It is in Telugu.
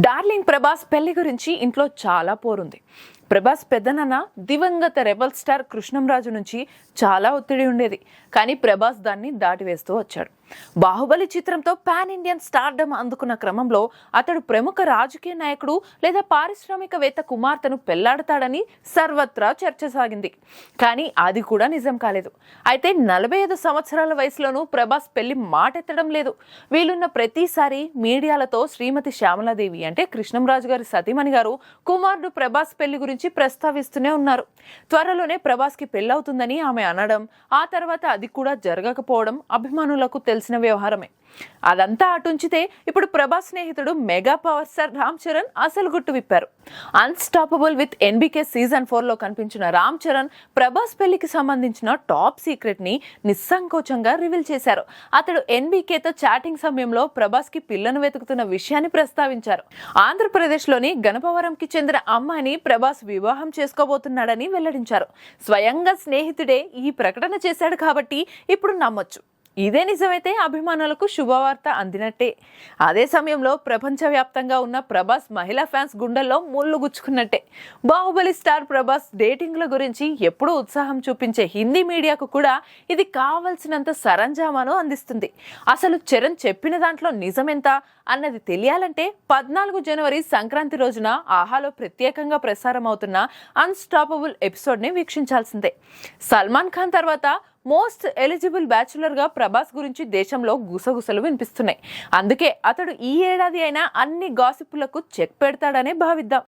డార్లింగ్ ప్రభాస్ పెళ్లి గురించి ఇంట్లో చాలా పోరుంది. ప్రభాస్ పెద్దనాన్న దివంగత రెబల్ స్టార్ కృష్ణంరాజు నుంచి చాలా ఒత్తిడి ఉండేది. కానీ ప్రభాస్ దాన్ని దాటివేస్తూ వచ్చాడు. బాహుబలి చిత్రంతో పాన్ ఇండియన్ స్టార్డమ్ అందుకున్న క్రమంలో అతడు ప్రముఖ రాజకీయ నాయకుడు లేదా పారిశ్రామికవేత్త కుమార్తెను పెళ్లాడతాడని సర్వత్రా చర్చ సాగింది. కానీ అది కూడా నిజం కాలేదు. అయితే 45 సంవత్సరాల వయసులోనూ ప్రభాస్ పెళ్లి మాటెత్తడం లేదు. వీలున్న ప్రతిసారి మీడియాలతో శ్రీమతి శ్యామలాదేవి అంటే కృష్ణంరాజు గారి సతీమణి గారు కుమారుడు ప్రభాస్ పెళ్లి గురించి ప్రస్తావిస్తూనే ఉన్నారు. త్వరలోనే ప్రభాస్ కి పెళ్లవుతుందని ఆమె అనడం, ఆ తర్వాత అది కూడా జరగకపోవడం అభిమానులకు తెలిసిన వ్యవహారమే. అదంతా అటుంచితే ఇప్పుడు ప్రభాస్ స్నేహితుడు mega power star Ram Charan అసలు గుట్టు విప్పారు. అన్స్టాపబుల్ విత్ ఎన్బికే సీజన్ 4లో కనిపించిన రామ్ చరణ్ ప్రభాస్ పెళ్లికి సంబంధించిన టాప్ సీక్రెట్ ని నిస్సంకోచంగా రివీల్ చేశారు. అతడు ఎన్బికేతో చాటింగ్ సమయంలో ప్రభాస్ కి పిల్లను వెతుకుతున్న విషయాన్ని ప్రస్తావించారు. ఆంధ్రప్రదేశ్ లోని గణపవరంకి చెందిన అమ్మాయిని ప్రభాస్ వివాహం చేసుకోబోతున్నాడని వెల్లడించారు. స్వయంగా స్నేహితుడే ఈ ప్రకటన చేశాడు కాబట్టి ఇప్పుడు నమ్మొచ్చు. ఇదే నిజమైతే అభిమానులకు శుభవార్త అందినట్టే. అదే సమయంలో ప్రపంచవ్యాప్తంగా ఉన్న ప్రభాస్ మహిళా ఫ్యాన్స్ గుండెల్లో ముళ్ళు గుచ్చుకున్నట్టే. బాహుబలి స్టార్ ప్రభాస్ డేటింగ్ల గురించి ఎప్పుడూ ఉత్సాహం చూపించే హిందీ మీడియాకు కూడా ఇది కావలసినంత సరంజామాను అందిస్తుంది. అసలు చరణ్ చెప్పిన దాంట్లో నిజమెంత అన్నది తెలియాలంటే 14 జనవరి సంక్రాంతి రోజున ఆహాలో ప్రత్యేకంగా ప్రసారం అవుతున్న అన్స్టాపబుల్ ఎపిసోడ్ని వీక్షించాల్సిందే. సల్మాన్ ఖాన్ తర్వాత మోస్ట్ ఎలిజిబుల్ బ్యాచులర్ గా ప్రభాస్ గురించి దేశంలో గుసగుసలు వినిపిస్తున్నాయి. అందుకే అతడు ఈ ఏడాది అయినా అన్ని గాసిప్పులకు చెక్ పెడతాడనే భావిద్దాం.